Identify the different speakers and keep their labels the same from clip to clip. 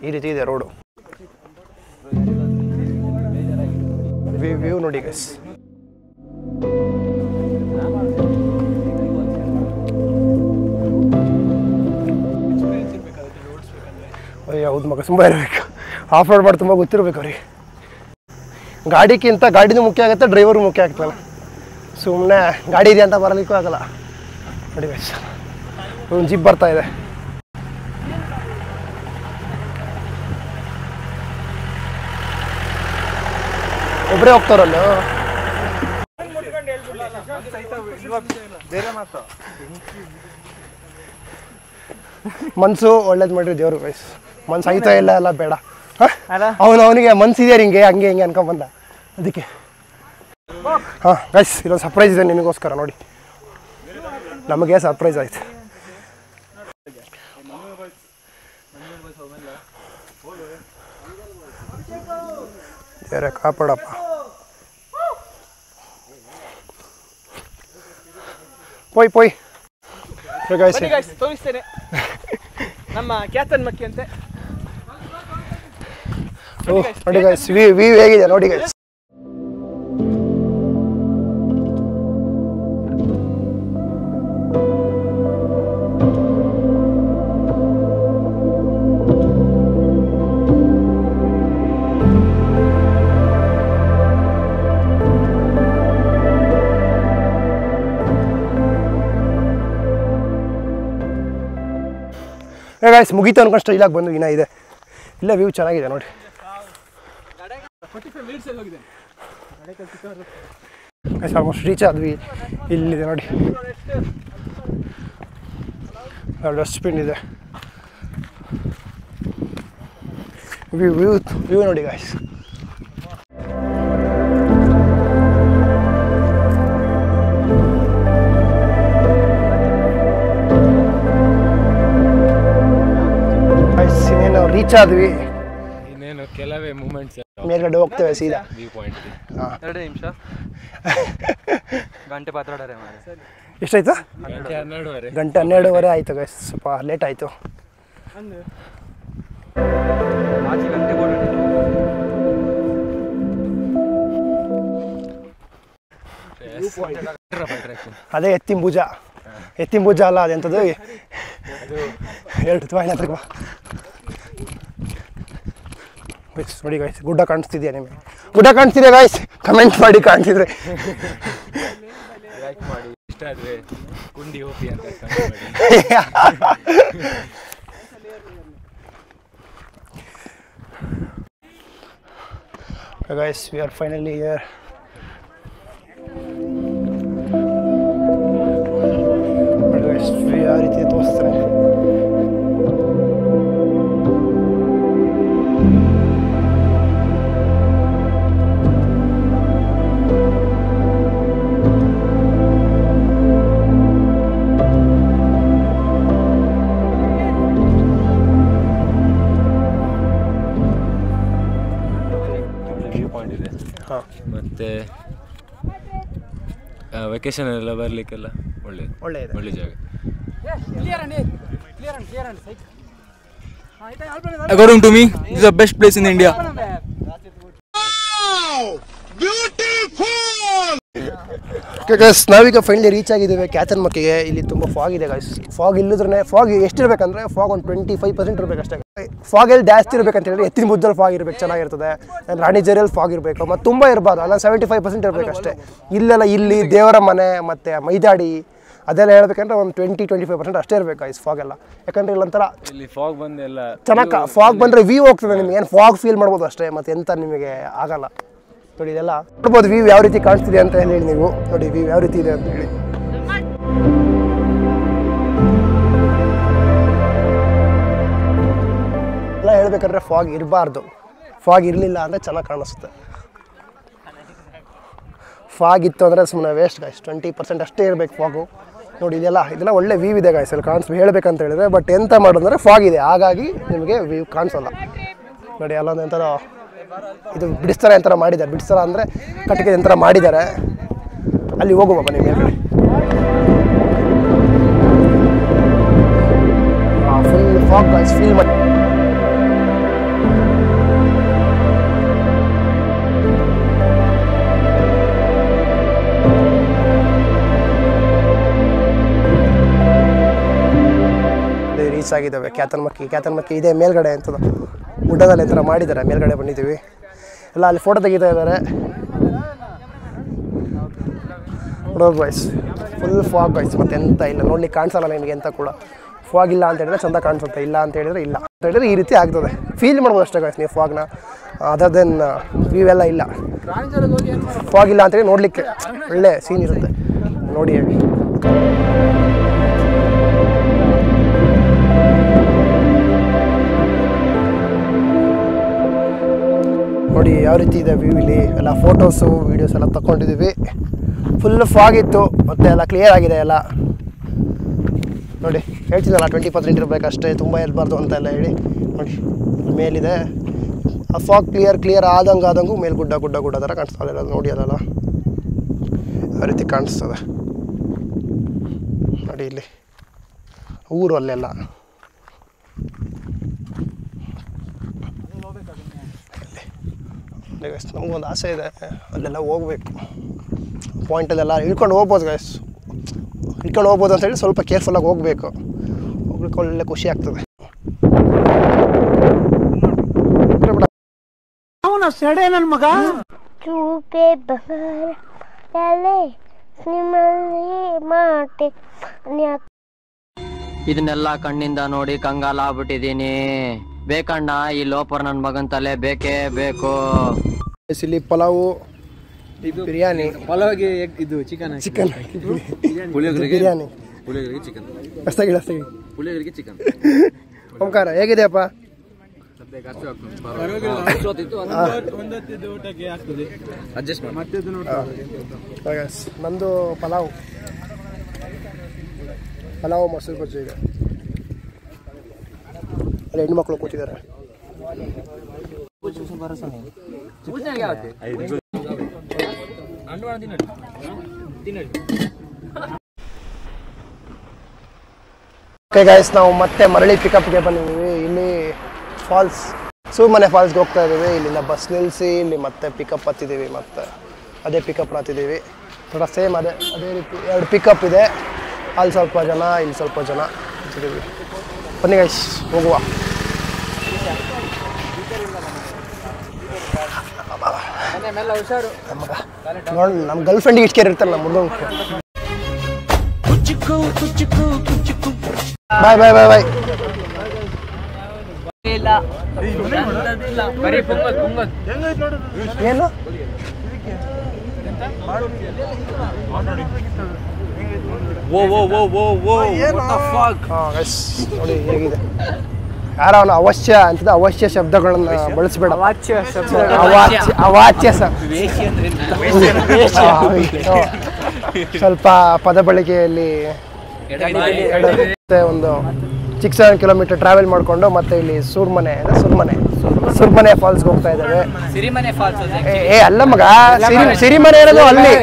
Speaker 1: ಈ ರೀತಿ ಇದೆ ರೋಡು. ವ್ಯೂ ನೋಡಿ ಗೈಸ್. ಹೌದು ಮಗ, ತುಂಬ ಇರಬೇಕು. ಆಫ್ ರೋಡ್ ಮಾಡಿ ತುಂಬ ಗೊತ್ತಿರಬೇಕು ಅವ್ರಿಗೆ. ಗಾಡಿಗಿಂತ ಗಾಡಿನೂ ಮುಖ್ಯ ಆಗುತ್ತೆ, ಡ್ರೈವರು ಮುಖ್ಯ ಆಗ್ತಲ್ಲ. ಸುಮ್ಮನೆ ಗಾಡಿ ಇದೆ ಅಂತ ಬರಲಿಕ್ಕೂ ಆಗಲ್ಲ. ನೋಡಿ ಗೈಸ್, ಒಂದು ಜಿಪ್ ಬರ್ತಾ ಇದೆ. ಒಬ್ಬರೇ ಹೋಗ್ತಾರಲ್ಲ. ಮನ್ಸು ಒಳ್ಳೇದು ಮಾಡ್ರಿ ದೇವ್ರು ಗೈಸ್. ಮನ್ಸು ಆಯ್ತಾ ಇಲ್ಲ ಎಲ್ಲ ಬೇಡ. ಅವನಿಗೆ ಮನ್ಸಿದೆ ಹಿಂಗೆ ಹಂಗೆ ಹಿಂಗೆ ಅನ್ಕೊಂಬಂದ ಅದಕ್ಕೆ. ಹಾಂ ಗೈಸ್, ಇಲ್ಲೊಂದು ಸರ್ಪ್ರೈಸ್ ಇದೆ ನಿಮಗೋಸ್ಕರ. ನೋಡಿ, ನಮಗೆ ಸರ್ಪ್ರೈಸ್ ಆಯ್ತು. ಬೇರೆ ಕಾಪಾಡಪ್ಪ. ಪೋಯ್ ಪೋಯ್
Speaker 2: ತೋರಿಸ್ತೇನೆ ನಮ್ಮ ಕ್ಯಾತನ್ ಮಕ್ಕಿ ಅಂತೆ.
Speaker 1: ನೋಡಿ ಗೈಸ್, ವ್ಯೂ ಹೇಗಿದೆ ನೋಡಿ ಗೈಸ್. ಗೈಸ್ ಮುಗೀತು ಅನ್ಕೊಂಡ್ರೆ ಇಲ್ಲಾಗ ಬಂದು ಇನ್ನೂ ಇದೆ. ಇಲ್ಲ ವ್ಯೂ ಚೆನ್ನಾಗಿದೆ ನೋಡಿ. ಗೈಸ್ ಆಲ್ಮೋಸ್ಟ್ ರೀಚ್ ಆದ್ವಿ. ಇಲ್ಲಿದೆ ನೋಡಿ, ಡಸ್ಟ್ಬಿನ್ ಇದೆ. ವ್ಯೂ ನೋಡಿ ಗೈಸ್. ನಾವು ರೀಚ್ ಆದ್ವಿ.
Speaker 3: ಇನ್ನೇನು ಕೆಲವೇ ಮೂಮೆಂಟ್ಸ್.
Speaker 1: ಮೇಲ್ಗಡೆ ಹೋಗ್ತೇವೆ ಸೀದಾ.
Speaker 3: ವ್ಯೂ ಪಾಯಿಂಟ್
Speaker 2: 2 ನಿಮಿಷ ಗಂಟೆ ಪಾತ್ರಾಡರೆ ಮಾರೆ.
Speaker 1: ಎಷ್ಟಾಯ್ತು? ಗಂಟೆ 12:30 ಆಯಿತು ಗೈಸ್. ಸ್ವಲ್ಪ ಲೇಟ್ ಆಯಿತು. ಅದೇ ಎತ್ತಿನ ಭುಜ ಅಲ್ಲ ಅದೆಂಥದ್ದು, ಎರಡು ಬಾಯಿನ ಹತ್ರ ನೋಡಿ ಗೈಸ್. ಗುಡ್ಡ ಕಾಣಿಸ್ತಿದ್ಯಾ ನಿಮಗೆ? ಗುಡ್ಡ ಕಾಣಿಸ್ತಿದೆ ಗೈಸ್? ಕಮೆಂಟ್ ಮಾಡಿ ಕಾಣಿಸಿದ್ರೆ.
Speaker 3: ಲೈಕ್ ಮಾಡಿ, ಇಷ್ಟ ಆದರೆ ಕುಂಡಿ ಹೋಪಿ ಅಂತ
Speaker 1: guys, we are finally here. But guys, we are ರೀತಿ ತೋರಿಸ್ತಾರೆ.
Speaker 3: ಮತ್ತು ವೆಕೇಶನ್ ಎಲ್ಲ ಬರಲಿಕ್ಕೆಲ್ಲ ಒಳ್ಳೆ ಜಾಗ.
Speaker 2: According to me, this is the best place in India.
Speaker 1: ನಾವೀಗ ಫೈನಲಿ ರೀಚ್ ಆಗಿದ್ದೇವೆ ಕ್ಯಾತನ್ ಮಕ್ಕಿಗೆ. ಇಲ್ಲಿ ತುಂಬ ಫಾಗ್ ಇದೆ ಗೈಸ್. ಫಾಗ್ ಇಲ್ಲಿದ್ರೆ ಫಾಗ್ ಎಷ್ಟಿರ್ಬೇಕಂದ್ರೆ ಫಾಗ್ ಒಂದು 25% ಇರಬೇಕು ಅಷ್ಟೇ. ಫಾಗಲ್ಲಿ ಜಾಸ್ತಿ ಇರಬೇಕಂತ ಹೇಳಿದ್ರೆ ಎತ್ತಿನ ಬುದ್ದಲ್ಲಿ ಫಾಗ್ ಇರಬೇಕು, ಚೆನ್ನಾಗಿರ್ತದೆ. ರಾಣಿಜೇರಿಯಲ್ಲಿ ಫಾಗ್ ಇರಬೇಕು, ಮತ್ತು ತುಂಬ ಇರಬಾರ್ದು. ಅಲ್ಲ 75% ಇರಬೇಕು ಅಷ್ಟೇ. ಇಲ್ಲೆಲ್ಲ ಇಲ್ಲಿ ದೇವರ ಮನೆ ಮತ್ತು ಮೈದಾಡಿ ಅದೆಲ್ಲ ಹೇಳ್ಬೇಕಂದ್ರೆ ಒಂದು 20-25% ಅಷ್ಟೇ ಇರಬೇಕು ಗೈಸ್ ಫಾಗ್ ಎಲ್ಲ. ಯಾಕಂದರೆ ಇಲ್ಲೊಂಥರ
Speaker 3: ಇಲ್ಲಿ ಫಾಗ್ ಬಂದೆಲ್ಲ
Speaker 1: ಚೆನ್ನಾಗಿ ಫಾಗ್ ಬಂದರೆ ವ್ಯೂ ಹೋಗ್ತದೆ ನಿಮಗೆ. ಏನು ಫಾಗ್ ಫೀಲ್ ಮಾಡ್ಬೋದು ಅಷ್ಟೇ, ಮತ್ತು ಎಂತ ನಿಮಗೆ ಆಗಲ್ಲ. ನೋಡಿ ಇದೆಲ್ಲ ನೋಡ್ಬೋದು ವ್ಯೂ ಯಾವ ರೀತಿ ಕಾಣಿಸ್ತಿದೆ ಅಂತ ಹೇಳಿ ನೀವು. ನೋಡಿ ವ್ಯೂ ಯಾವ ರೀತಿ ಇದೆ ಅಂತ ಹೇಳಿ. ಎಲ್ಲ ಹೇಳ್ಬೇಕಂದ್ರೆ ಫಾಗ್ ಇರಬಾರ್ದು. ಫಾಗ್ ಇರಲಿಲ್ಲ ಅಂದರೆ ಚೆನ್ನಾಗಿ ಕಾಣಿಸುತ್ತೆ. ಫಾಗ್ ಇತ್ತು ಅಂದರೆ ಸುಮ್ಮನೆ ವೇಸ್ಟ್ ಗಾಯ್ಸ್. 20% ಅಷ್ಟೇ ಇರಬೇಕು ಫಾಗು. ನೋಡಿ ಇದೆಲ್ಲ ಒಳ್ಳೆ ವ್ಯೂ ಇದೆ ಗಾಯ್ಸ್. ಅಲ್ಲಿ ಕಾಣಿಸ್ ಹೇಳ್ಬೇಕಂತ ಹೇಳಿದ್ರೆ, ಬಟ್ ಎಂತ ಮಾಡೋದಂದರೆ ಫಾಗ್ ಇದೆ, ಹಾಗಾಗಿ ನಿಮಗೆ ವ್ಯೂ ಕಾಣಿಸೋಲ್ಲ. ನೋಡಿ ಅಲ್ಲೊಂದು ಎಂಥರ ಇದು ಬಿಡಿಸ್ತಾರ ಎಂಥರ ಮಾಡಿದ್ದಾರೆ. ಬಿಡಿಸ್ತಾರ ಅಂದರೆ ಕಟ್ಟಿಗೆ ಎಂಥರ ಮಾಡಿದ್ದಾರೆ. ಅಲ್ಲಿ ಹೋಗುವ ಬನ್ನಿ ಮೇಲ್ಗಡೆ. ಫುಲ್ ಫಾಗ್ ಗಾಯ್ಸ್ ಫೀಲ್ ಮಾಡಿ. ನೈಸ್ ಆಗಿದ್ದಾವೆ. ಕ್ಯಾತನ್ ಮಕ್ಕಿ ಇದೆ ಮೇಲ್ಗಡೆ ಅಂತದ ಗುಡ್ಡದಲ್ಲಿ ಈ ಥರ ಮಾಡಿದ್ದಾರೆ. ಮೇಲ್ಗಡೆ ಬಂದಿದ್ದೀವಿ ಎಲ್ಲ, ಅಲ್ಲಿ ಫೋಟೋ ತೆಗಿತಾ ಇದ್ದಾರೆ. ನೋಡೋದು ಗಾಯ್ಸ್, ಫುಲ್ ಫಾಗ್ ಗಾಯ್ಸ್, ಮತ್ತೆ ಎಂತ ಇಲ್ಲ ನೋಡ್ಲಿಕ್ಕೆ ಕಾಣಿಸಲ್ಲ ನಿಮಗೆ ಎಂತ ಕೂಡ. ಫಾಗ್ ಇಲ್ಲ ಅಂತ ಹೇಳಿದ್ರೆ ಚಂದ ಕಾಣಿಸುತ್ತೆ, ಇಲ್ಲ ಅಂತ ಹೇಳಿದ್ರೆ ಇಲ್ಲ ಅಂತ ಹೇಳಿದ್ರೆ ಈ ರೀತಿ ಆಗ್ತದೆ. ಫೀಲ್ ಮಾಡ್ಬೋದು ಅಷ್ಟೇ ಗಾಯ್ಸ್ ನೀವು ಫಾಗ್ನ, ಅದರ್ ದೆನ್ ವ್ಯೂ ಎಲ್ಲ ಇಲ್ಲ. ಫಾಗ್ ಇಲ್ಲ ಅಂತೇಳಿ ನೋಡಲಿಕ್ಕೆ ಒಳ್ಳೆ ಸೀನ್ ಇರುತ್ತೆ ನೋಡಿ. ಹೇಗೆ ನೋಡಿ ಯಾವ ರೀತಿ ಇದೆ ವ್ಯೂ ಇಲ್ಲಿ. ಎಲ್ಲ ಫೋಟೋಸು ವೀಡಿಯೋಸ್ ಎಲ್ಲ ತಗೊಂಡಿದ್ದೀವಿ. ಫುಲ್ ಫಾಗ್ ಇತ್ತು, ಮತ್ತೆ ಎಲ್ಲ ಕ್ಲಿಯರ್ ಆಗಿದೆ ಎಲ್ಲ ನೋಡಿ. ಹೇಳ್ತಿದ್ದಲ್ಲ 20% ಇರಬೇಕಷ್ಟೇ, ತುಂಬ ಇರಬಾರ್ದು ಅಂತ ಎಲ್ಲ ಹೇಳಿ. ನೋಡಿ ಮೇಲಿದೆ ಆ ಫಾಗ್ ಕ್ಲಿಯರ್ ಆದಂಗೂ ಮೇಲೆ ಗುಡ್ಡ ಥರ ಕಾಣಿಸ್ತದೆ ಎಲ್ಲ ನೋಡಿ. ಅದೆಲ್ಲ ಆ ರೀತಿ ಕಾಣಿಸ್ತದೆ ನೋಡಿ. ಇಲ್ಲಿ ಊರು ಅಲ್ಲೆಲ್ಲ ನಮಗೊಂದು ಆಸೆ ಇದೆ, ಅಲ್ಲೆಲ್ಲ ಹೋಗ್ಬೇಕು. ಪಾಯಿಂಟಲ್ಲೆಲ್ಲ ಇಳ್ಕೊಂಡು ಹೋಗ್ಬೋದು ಗೈಸ್, ಇಳ್ಕೊಂಡು ಹೋಗ್ಬೋದು ಅಂತ ಹೇಳಿ ಸ್ವಲ್ಪ ಕೇರ್ಫುಲ್ಲಾಗಿ ಹೋಗ್ಬೇಕು. ಹೋಗ್ಲಿಕ್ಕೆ ಒಳ್ಳೆ ಖುಷಿ ಆಗ್ತದೆ.
Speaker 4: ನನ್ನ ಮಗ
Speaker 5: ಇದನ್ನೆಲ್ಲ ಕಣ್ಣಿಂದ ನೋಡಿ ಕಂಗಾಲ ಆಗ್ಬಿಟ್ಟಿದೀನಿ. ಬೇಕಣ್ಣ ಈ ಲೋಪರ್ ನನ್ ಮಗನ್ ತಲೆ ಬೇಕೇ ಬೇಕು.
Speaker 1: ಇಲ್ಲಿ ಪಲಾವು, ಬಿರಿಯಾನಿ,
Speaker 2: ಪಲಾವ್ಗೆ ಇದು ಚಿಕನ್
Speaker 1: ಬಿರಿಯಾನಿ,
Speaker 3: ಚಿಕನ್,
Speaker 1: ಪುಳಿಯೋಗರೆಗೆ ಚಿಕನ್. ಓಂಕಾರ ಹೇಗಿದೆಯಪ್ಪ? ನಂದು ಪಲಾವು ಮೊಸರು ಬಜ್ಜಿ ಇದೆ. ಅಲ್ಲಿ ಹೆಣ್ಮಕ್ಳು ಕೂತಿದ್ದಾರೆ. ಓಕೆ ಗೈಸ್, ನಾವು ಮತ್ತೆ ಮರಳಿ ಪಿಕಪ್ಗೆ ಬಂದಿದ್ದೀವಿ. ಇಲ್ಲಿ ಫಾಲ್ಸ್, ಸುಮ್ಮನೆ ಫಾಲ್ಸ್ಗೆ ಹೋಗ್ತಾ ಇದ್ದೀವಿ. ಇಲ್ಲಿಂದ ಬಸ್ ನಿಲ್ಲಿಸಿ ಇಲ್ಲಿ ಮತ್ತೆ ಪಿಕಪ್ ಹತ್ತಿದ್ದೀವಿ. ಮತ್ತೆ ಅದೇ ಪಿಕಪ್ ಹತ್ತಿದ್ದೀವಿ. ಥೋड़ा ಸೇಮ್ ಅದೇ ರೀತಿ 2 ಪಿಕಪ್ ಇದೆ. ಅಲ್ಲಿ ಸ್ವಲ್ಪ ಜನ, ಇಲ್ಲಿ ಸ್ವಲ್ಪ ಜನ ಹತ್ತಿದ್ದೀವಿ. ಬನ್ನಿ ಗೈಸ್ ಹೋಗುವ. ನೋಡಿ ನಮ್ಮ ಗರ್ಲ್ ಫ್ರೆಂಡಿಗೆ ಇಷ್ಟು ಕೇರ್ ಇರ್ತಾರೆ ನಮ್ಮ ಹುಡುಗ. ಬಾಯ್ ಬಾಯ್ ಬಾಯ್ ಬಾಯ್. ಏನು ನೋಡಿ ಹೇಗಿದೆ. ಯಾರ ಅವನು ಅವಶ್ಯ ಅಂತದ ಅವಶ್ಯ ಶಬ್ದಗಳನ್ನ ಬಳಸಬೇಡ. ಅವಾಚ್ಯ ಸ್ವಲ್ಪ ಪದ ಬಳಕೆಯಲ್ಲಿ ಒಂದು 6-7 ಕಿಲೋಮೀಟರ್ ಟ್ರಾವೆಲ್ ಮಾಡಿಕೊಂಡು ಮತ್ತೆ ಇಲ್ಲಿ ಸುರ್ಮನೆ ಫಾಲ್ಸ್ಗೆ ಹೋಗ್ತಾ ಇದ್ದೇವೆ. ಅಲ್ಲ ಮಗ, ಸಿರಿಮನೆ ಇರೋದು ಅಲ್ಲಿ.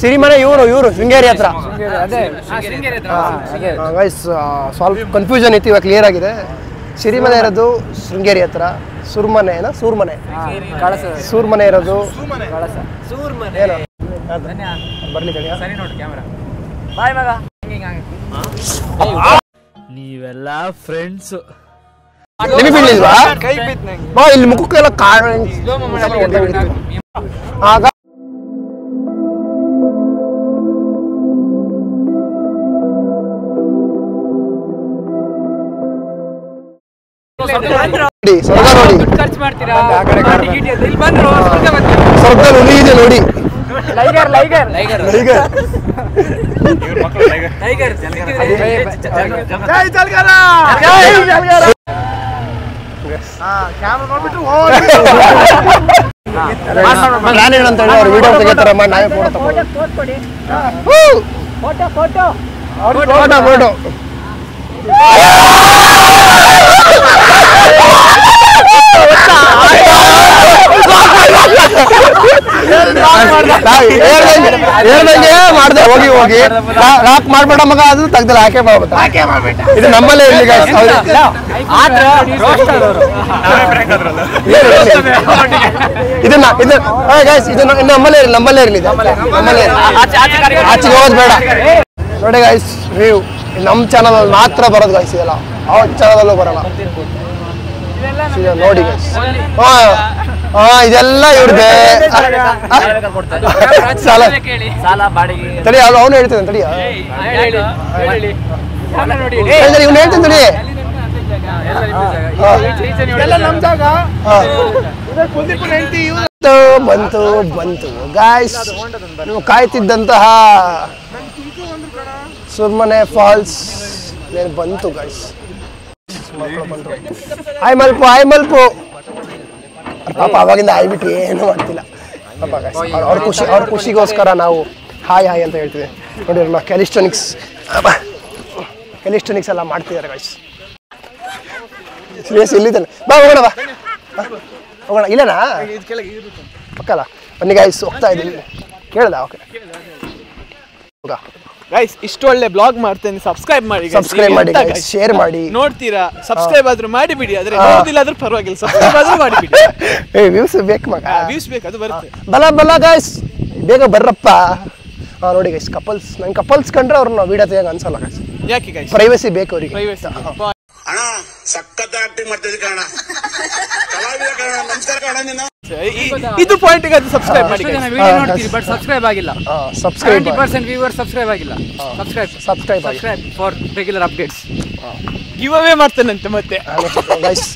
Speaker 1: ಸಿರಿಮನೆ ಇವರು ಶೃಂಗೇರಿ ಹತ್ರ. ಗೈಸ್ ಸ್ವಲ್ಪ ಕನ್ಫ್ಯೂಷನ್ ಇತ್ತು, ಇವಾಗ ಕ್ಲಿಯರ್ ಆಗಿದೆ. ಸಿರಿಮನೆ ಇರೋದು ಶೃಂಗೇರಿ ಹತ್ರ, ಸೂರ್ಮನೆ ಇರೋದು ಬರ್ಲಿ ಕಡಿಯ.
Speaker 2: ನೀವೆಲ್ಲ ಫ್ರೆಂಡ್ಸ್
Speaker 1: ನಿಮಗೆ ಬೀಳಿಲ್ವಾ? ಇಲ್ಲಿ ಮುಖಕ್ಕೆಲ್ಲ ಆಗ ಸ್ವರ್ಗದಲ್ಲಿ ನೋಡಿ. ನಾನೇನಂತ ಹೇಳಿ ಅವ್ರು ವಿಡಿಯೋ ತೆಗಿತಾರೆ, ನಾವೇ ಫೋಟೋ ಹೇಳ್ದಂಗೆ ಮಾಡ್ದೆ. ಹೋಗಿ ರಾಕ್ ಮಾಡ್ಬೇಡ ಮಗ, ಅದು ತೆಗ್ದಲ್ಲ ಹಾಕೇ ಮಾಡ್ಬಿಟ್ಟ. ಇದು ನಮ್ಮಲ್ಲೇ ಇರಲಿ ಗೈಸ್. ಇದು ನಮ್ಮಲ್ಲೇ ಇರಲಿ, ಆಚೆಗೆ ಹೋಗೋದು ಬೇಡ. ನೋಡಿ ಗೈಸ್ ವ್ಯೂ ನಮ್ಮ ಚಾನಲ್ ಮಾತ್ರ ಬರೋದು ಗೈಸ್ ಇದೆಲ್ಲ ಯಾವ ಚಾನಲಲ್ಲೂ ಬರಲ್ಲ ನೋಡಿ ಗೈಸ್ ಇದೆಲ್ಲ ಇವ್ರದೇ ತಡಿ ಅವನು ಹೇಳ್ತೇನೆ ತಡಿ ಇವ್ನು ಹೇಳ್ತೇನೆ ತಡಿ ಬಂತು ಬಂತು ಗಾಯ್ಸ್ ನೀವು ಕಾಯ್ತಿದ್ದಂತಹ ಸುರ್ಮನೆ ಫಾಲ್ಸ್ ಬಂತು ಗಾಯ್ಸ್ ಆಯ್ ಮಲ್ಪು ಪಾಪ ಅವಾಗಿಂದ ಆಯ್ಬಿಟ್ಟು ಏನು ಮಾಡ್ತಿಲ್ಲ ಪಾಪ ಅವ್ರ ಖುಷಿಗೋಸ್ಕರ ನಾವು ಹಾಯ್ ಅಂತ ಹೇಳ್ತೀವಿ ನೋಡಿ ನಾವು ಕ್ಯಾಲಿಸ್ಟೋನಿಕ್ಸ್ ಎಲ್ಲ ಮಾಡ್ತಿದ್ದಾರೆ ಗಾಯ್ಸ್ ಸೀರಿಯಸ್ ಇಲ್ಲಿದ್ದಾನೆ ಬಾ ಹೋಗೋಣ ಹೋಗೋಣ ಇಲ್ಲನಾ ಪಕ್ಕಲ್ಲ ಬನ್ನಿ ಗಾಯ್ಸ್ ಹೋಗ್ತಾ ಇದ್ದೀವಿ ಕೇಳ್ದ ಓಕೆ
Speaker 2: ಗೈಸ್ ಇಷ್ಟು ಒಳ್ಳೆ ಬ್ಲಾಗ್ ಮಾಡ್ತೇನೆ ಸಬ್ಸ್ಕ್ರೈಬ್ ಮಾಡಿ
Speaker 1: ಶೇರ್ ಮಾಡಿ
Speaker 2: ನೋಡ್ತೀರಾ ಸಬ್ಸ್ಕ್ರೈಬ್ ಆದ್ರೂ ಮಾಡಿಬಿಡಿ ಆದ್ರೆ ನೋಡಿಲ್ಲ ಆದ್ರೂ ಪರವಾಗಿಲ್ಲ ಸಬ್ಸ್ಕ್ರೈಬ್ ಆದ್ರೂ ಮಾಡಿಬಿಡಿ
Speaker 1: ವ್ಯೂಸ್ ಬೇಕು ಮಗ
Speaker 2: ವ್ಯೂಸ್ ಬೇಕು ಅದು ಬರುತ್ತೆ
Speaker 1: ಬಲ ಗಾಯ್ಸ್ ಬೇಗ ಬರ್ರಪ್ಪ ನೋಡಿ ಗೈಸ್ ಕಪಲ್ಸ್ ನಂಗೆ ಕಪಲ್ಸ್ ಕಂಡ್ರೆ ಅವ್ರನ್ನ ವಿಡಿಯೋ ತೆಗಿಯಂಗೆ ಅನ್ಸಲ್ಲ ಗೈಸ್
Speaker 2: ಯಾಕೆ ಗೈಸ್
Speaker 1: ಪ್ರೈವಸಿ ಬೇಕು ಅವರಿಗೆ
Speaker 2: ಪ್ರೈವಸಿ
Speaker 6: ಅಣ್ಣ ಸಖತ್ ಆಕ್ಟಿಂಗ್ ಮಾಡ್ತಿದ್ದೆ ಕಣ ಕಲಾವಿದ ಕಣ ನಮಸ್ಕಾರ ಕಣ ನೀನು
Speaker 2: ಇದು ಪಾಯಿಂಟ್ ಗೆ ಅದು ಸಬ್ಸ್ಕ್ರೈಬ್ ಮಾಡಿ
Speaker 5: ವಿಡಿಯೋ ನೋಡ್ತೀರಿ ಬಟ್ ಸಬ್ಸ್ಕ್ರೈಬ್ ಆಗಿಲ್ಲ
Speaker 1: ಸಬ್ಸ್ಕ್ರೈಬ್
Speaker 5: 70% ವ್ಯೂವರ್ಸ್ ಸಬ್ಸ್ಕ್ರೈಬ್ ಆಗಿಲ್ಲ subscribe for regular updates
Speaker 2: give away ಮಾಡ್ತೇನಂತೆ ಮತ್ತೆ
Speaker 1: ಗೈಸ್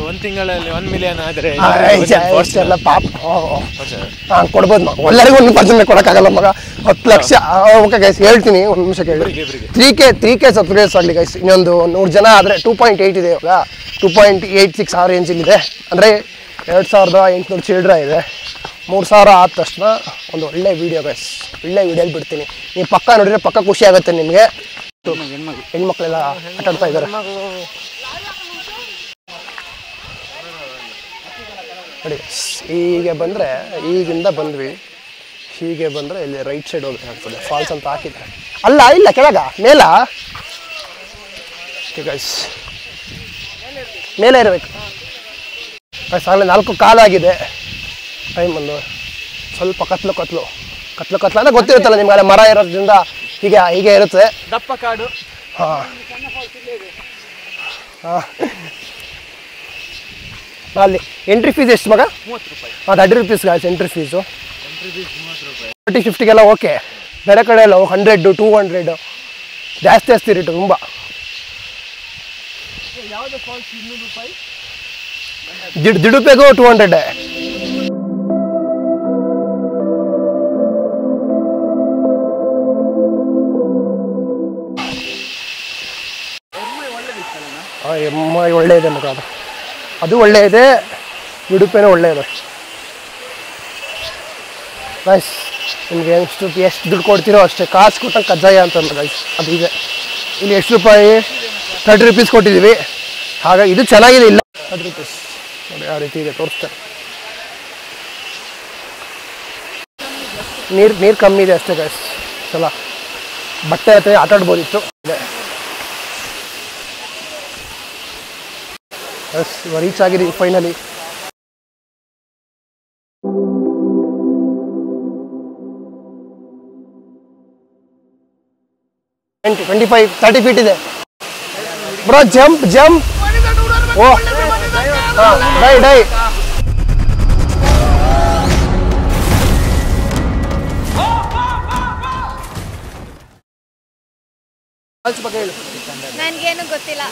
Speaker 2: ಒಂದು ತಿಂಗಳಲ್ಲಿ 1 ಮಿಲಿಯನ್ ಆದ್ರೆ
Speaker 1: ಎಲ್ಲ ಪಾಪ ಕೊಡ್ಬೋದು ಮಗ ಎಲ್ಲರಿಗೂ 1% ಕೊಡೋಕ್ಕಾಗಲ್ಲ ಮಗ 10 ಲಕ್ಷ ಓಕೆ ಗೈಸ್ ಹೇಳ್ತೀನಿ ಒಂದು ನಿಮಿಷ ಕೇಳಿ 3K ಸಬ್ಸ್ಕ್ರೈಬರ್ಸ್ ಆಗಲಿ ಗೈಸ್ ಇನ್ನೊಂದು 100 ಜನ ಆದರೆ 2.8 ಇದೆ ಇವಾಗ 2.86 ಆ ರೇಂಜಿಗಿದೆ ಅಂದರೆ 2800 ಚಿಲ್ಡ್ರ ಇದೆ 3000 ಆದ ತಕ್ಷಣ ಒಂದು ಒಳ್ಳೆ ವೀಡಿಯೋ ಗೈಸ್ ಒಳ್ಳೆ ವೀಡಿಯೋಲಿ ಬಿಡ್ತೀನಿ ನೀವು ಪಕ್ಕ ನೋಡಿದ್ರೆ ಪಕ್ಕ ಖುಷಿ ಆಗುತ್ತೆ ನಿಮಗೆ ಹೆಣ್ಮಕ್ಳೆಲ್ಲ ಆಟಾಡ್ತಾ ಇದ್ದಾರೆ ನೋಡಿ ಹೀಗೆ ಬಂದರೆ ಈಗಿಂದ ಬಂದ್ವಿ ಹೀಗೆ ಬಂದರೆ ಇಲ್ಲಿ ರೈಟ್ ಸೈಡ್ ಹೋಗ್ಬೇಕಾಗ್ತದೆ ಫಾಲ್ಸ್ ಅಂತ ಹಾಕಿದ್ರೆ ಇಲ್ಲ ಕೆಳಗ ಮೇಲ ಗೈಸ್ ಮೇಲೆ ಇರಬೇಕು ಗೈಸ್ ಆಗಲೇ 4 ಕಾಲಾಗಿದೆ ಟೈಮ್ ಒಂದು ಸ್ವಲ್ಪ ಕತ್ಲು ಅಂದರೆ ಗೊತ್ತಿರುತ್ತಲ್ಲ ನಿಮ್ಗೆ ಮರ ಇರೋದ್ರಿಂದ ಹೀಗೆ ಇರುತ್ತೆ
Speaker 2: ದಪ್ಪ ಕಾಡು
Speaker 1: ಹಾಂ ಅಲ್ಲಿ ಎಂಟ್ರಿ ಫೀಸ್ ಎಷ್ಟು ಮಗ 30 ರೂಪೀಸ್ ಗಾಯ್ಸ್ ಎಂಟ್ರಿ ಫೀಸು 40-50ಗೆಲ್ಲ ಓಕೆ ಬೇರೆ ಕಡೆ ಎಲ್ಲ 100-200 ಜಾಸ್ತಿ ರೇಟು ತುಂಬ ದಿಡುಪೆಗೂ 200 ಎಮ್ಮೈ ಒಳ್ಳೆ ಇದೆ ಮಗ ಅದು ಒಳ್ಳೆ ಇದೆ ಉಡುಪೇನೂ ಒಳ್ಳೆ ಇದೆ ಗೈಸ್ ನಿಮಗೆ ಎಷ್ಟು ದುಡ್ಡು ಕೊಡ್ತೀರೋ ಅಷ್ಟೇ ಕಾಸು ಕೊಟ್ಟಂಗೆ ಕಜ್ಜಾಯ ಅಂತಂದ್ರೆ ಗೈಸ್ ಅದು ಇದೆ ಇಲ್ಲಿ ಎಷ್ಟು ರೂಪಾಯಿ 30 ರೂಪೀಸ್ ಕೊಟ್ಟಿದ್ದೀವಿ ಹಾಗಾಗಿ ಇದು ಚೆನ್ನಾಗಿದೆ ಇಲ್ಲ 30 ರೂಪೀಸ್ ನೋಡಿ ಆ ರೀತಿ ಇದೆ ತೋರಿಸ್ತಾರೆ ನೀರು ಕಮ್ಮಿ ಇದೆ ಅಷ್ಟೇ ಗೈಸ್ ಚಲ ಬಟ್ಟೆ ಜೊತೆ ಆಟಾಡ್ಬೋದಿತ್ತು ಬಸ್ ರೀಚ್ ಆಗಿದ್ದೀವಿ ಫೈನಲಿ $25-30 ಫೀಟ್ ಇದೆ ಬ್ರೋ ಜಂಪ್ ಓ ಡೈ
Speaker 7: ನನಗೇನು ಗೊತ್ತಿಲ್ಲ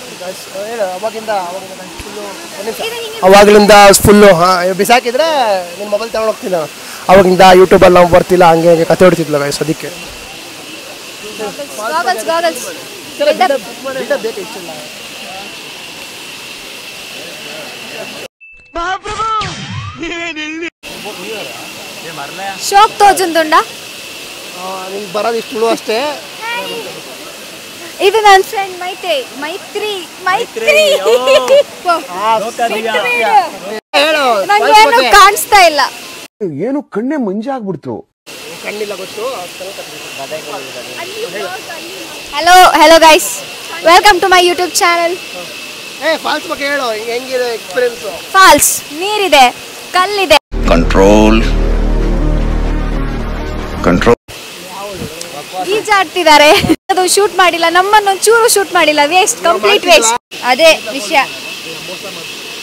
Speaker 1: ಅವಾಗಲಿಂದ ಫುಲ್ಲು ಬಿಸಾಕಿದ್ರೆ ನಿನ್ನ ಮೊಬೈಲ್ ತಗೊಂಡು ಹೋಗ್ತೀನಿ ಅವಾಗಿಂದ ಯೂಟ್ಯೂಬಲ್ಲಿ ನಾವು ಬರ್ತಿಲ್ಲ ಹಂಗೆ ಕತೆ ಹೊಡ್ತಿದ್ಲ ಗೈಸ್ ಅದಕ್ಕೆ
Speaker 7: ಶೋಕ್ ತೋಜುಂದುಂಡ
Speaker 1: ನಿಮ್ಗೆ ಬರೋದು ಇಷ್ಟು ಹುಳು ಅಷ್ಟೇ
Speaker 7: ಇದು ನನ್ನ ಫ್ರೆಂಡ್ ಮೈತ್ರಿ ನಂಗೇನು ಕಾಣಿಸ್ತಾ ಇಲ್ಲ
Speaker 8: ಏನು ಕಣ್ಣೆ ಮಂಜಾಗ್ಬಿಡ್ತು
Speaker 1: ಕಣ್ಣಿಲ್ಲ ಗೊತ್ತು
Speaker 7: hello guys welcome to my YouTube channel
Speaker 1: falls ಬಗ್ಗೆ ಹೇಳು ಹೆಂಗಿದೆ ಎಕ್ಸ್ಪೀರಿಯನ್ಸ್
Speaker 7: ಫಾಲ್ಸ್ ನೀರಿದೆ ಕಲ್ಲಿದೆ
Speaker 8: ಕಂಟ್ರೋಲ್
Speaker 7: ಈಜಾಡ್ತಿದ್ದಾರೆ. ಅದು ಶೂಟ್ ಮಾಡಿಲ್ಲ, ನಮ್ಮನ್ನು ಒಂಚೂರು ಶೂಟ್ ಮಾಡಿಲ್ಲ. Waste, complete waste. ಅದೇ ವಿಷಯ,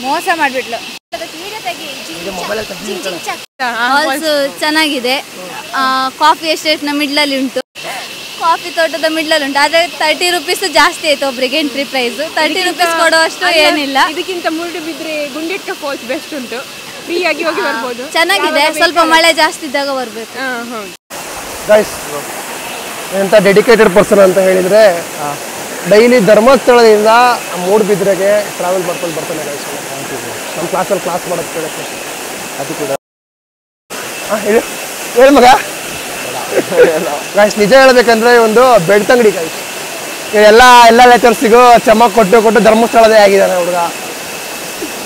Speaker 7: ಮೋಸ ಮಾಡ್ಬಿಟ್ಲು.
Speaker 9: ಫಾಲ್ಸ್ ಚೆನ್ನಾಗಿದೆ. ಕಾಫಿ ಎಸ್ಟೇಟ್ನ ಮಿಡ್ಲಲ್ಲಿ ಉಂಟು, ಕಾಫಿ ತೋಟದ ಮಿಡ್ಲಲ್ಲಿ ಉಂಟು. ಆದರೆ 30 ರೂಪೀಸ್ ಜಾಸ್ತಿ ಆಯ್ತು ಒಬ್ರಿಗೆ ಎಂಟ್ರಿ ಪ್ರೈಸ್. 30 ರೂಪೀಸ್ ಕೊಡುವಷ್ಟು ಏನಿಲ್ಲ.
Speaker 10: ಇದಕ್ಕಿಂತ ಮುರುಡು ಬಿದ್ರೆ ಗುಂಡಿಟ್ಟ ಫಾಲ್ಸ್ ಬೆಸ್ಟ್ ಉಂಟು, ಫ್ರೀ ಆಗಿ ಹೋಗಿ ಬರ್ಬೋದು.
Speaker 9: ಚೆನ್ನಾಗಿದೆ, ಸ್ವಲ್ಪ ಮಳೆ ಜಾಸ್ತಿ ಇದ್ದಾಗ ಬರ್ಬೇಕು.
Speaker 1: ಗೈಸ್, ಎಂಥ ಡೆಡಿಕೇಟೆಡ್ ಪರ್ಸನ್ ಅಂತ ಹೇಳಿದರೆ, ಡೈಲಿ ಧರ್ಮಸ್ಥಳದಿಂದ ಮೂಡುಬಿದ್ರೆಗೆ ಟ್ರಾವೆಲ್ ಮಾಡ್ಕೊಂಡು ಬರ್ತಾನೆ ಗೈಸ್. ನಮ್ಮ ಕ್ಲಾಸಲ್ಲಿ ಕ್ಲಾಸ್ ಮಾಡೋದು ಕೇಳಕ್ಕೆ ಅದು ಕೂಡ ಹೇಳಿ ಮಗ. ಗೈಸ್, ನಿಜ ಹೇಳ್ಬೇಕಂದ್ರೆ ಒಂದು ಬೆಳ್ತಂಗಡಿ ಗೈಸ್. ಎಲ್ಲ ಲೆಕ್ಚರ್ಸಿಗೂ ಚಮಕ್ ಕೊಟ್ಟು ಧರ್ಮಸ್ಥಳದೇ ಆಗಿದ್ದಾನೆ ಹುಡುಗ.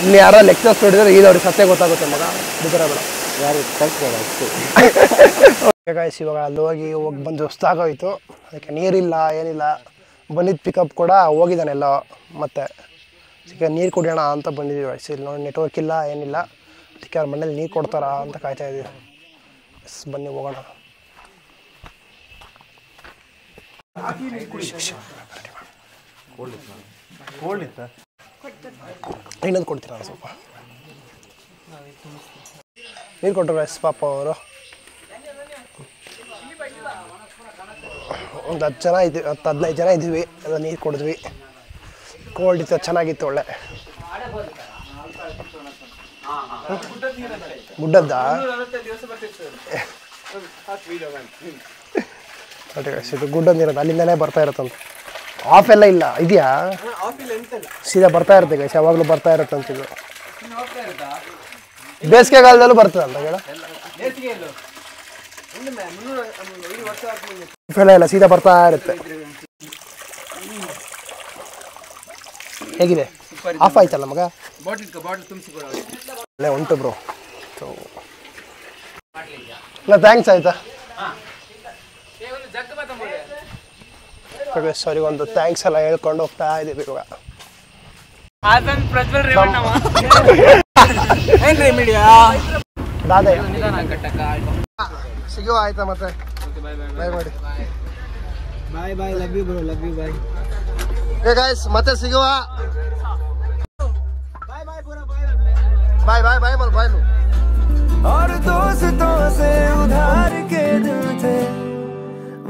Speaker 1: ಇನ್ನು ಯಾರೋ ಲೆಕ್ಚರ್ಸ್ ನೋಡಿದ್ರೆ ಈಗ ಅವ್ರಿಗೆ ಸತ್ಯ ಗೊತ್ತಾಗುತ್ತೆ ಮಗ. ಬಿದ್ದರ ಬೇಡ ಯಾರು ಓಕೆ ಗೈಸ್, ಇವಾಗ ಅಲ್ಲಿ ಹೋಗಿ ಬಂದು ಹೊಸ್ತಾಗೋಯ್ತು. ಅದಕ್ಕೆ ನೀರಿಲ್ಲ ಏನಿಲ್ಲ. ಬಂದಿದ್ದು ಪಿಕಪ್ ಕೂಡ ಹೋಗಿದ್ದಾನೆಲ್ಲ. ಮತ್ತೆ ಅದಕ್ಕೆ ನೀರು ಕುಡಿಯೋಣ ಅಂತ ಬಂದಿದ್ದೀವಿ ಗೈಸ್. ಇಲ್ಲಿ ನೋಡಿ ನೆಟ್ವರ್ಕ್ ಇಲ್ಲ ಏನಿಲ್ಲ. ಅದಕ್ಕೆ ಅವ್ರ ಮನೇಲಿ ನೀರು ಕೊಡ್ತಾರಾ ಅಂತ ಕಾಯ್ತಾ ಇದ್ದೀವಿ. ಬನ್ನಿ ಹೋಗೋಣ. ಇನ್ನೊಂದು ಕೊಡ್ತೀರಾ ಸ್ವಲ್ಪ ನೀರು ಕೊಟ್ಟರು ಗೈಸ್. ಪಾಪ ಅವರು ಒಂದು 10 ಜನ ಇದ್ವಿ, 15 ಜನ ಇದ್ವಿ. ಎಲ್ಲ ನೀರು ಕೊಡಿದ್ವಿ. ಕೋಲ್ಡ್ ಇತ್ತು, ಚೆನ್ನಾಗಿತ್ತು, ಒಳ್ಳೆ. ಗುಡ್ಡದ್ದ ಇದು ಗುಡ್ಡದ ನೀರು ಅಲ್ಲಿಂದನೇ ಬರ್ತಾ ಇರತ್ತಂತ. ಆಫ್ ಎಲ್ಲ ಇಲ್ಲ ಇದೆಯಾ? ಸೀದಾ ಬರ್ತಾ ಇರುತ್ತೆ ಗೈಸ್, ಯಾವಾಗಲೂ ಬರ್ತಾ ಇರತ್ತಂತಿದ್ದು. ಬೇಸಿಗೆಗಾಲದಲ್ಲೂ ಬರ್ತದೆ ಅಂತ ಹೇಳ ಇಲ್ಲ, ಸೀದಾ ಬರ್ತಾ ಇರುತ್ತೆ. ಹೇಗಿದೆ? ಆಫ್ ಆಯ್ತಲ್ಲ ಮಗ? ಅಲ್ಲೇ ಉಂಟು ಬ್ರೋ. ಇಲ್ಲ ಥ್ಯಾಂಕ್ಸ್ ಆಯ್ತಾ. ಸಾರಿ, ಒಂದು ಥ್ಯಾಂಕ್ಸ್ ಎಲ್ಲ ಹೇಳ್ಕೊಂಡು ಹೋಗ್ತಾ ಇದ್ದೀವಿ ಇವಾಗ. ದಾದೆ ಸಿಗುವ ಆಯ್ತಾ ಮತ್ತೆ? ಬಾಯ್ ಮಾಡಿ. Bye love you bro, love you. Bye. Okay guys, ಮತ್ತೆ ಸಿಗುವ. ಬಾಯ್ ಬಾಯ್.
Speaker 11: और दोस्तों से उधार के दिन थे,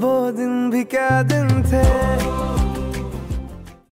Speaker 11: वो दिन भी क्या दिन थे.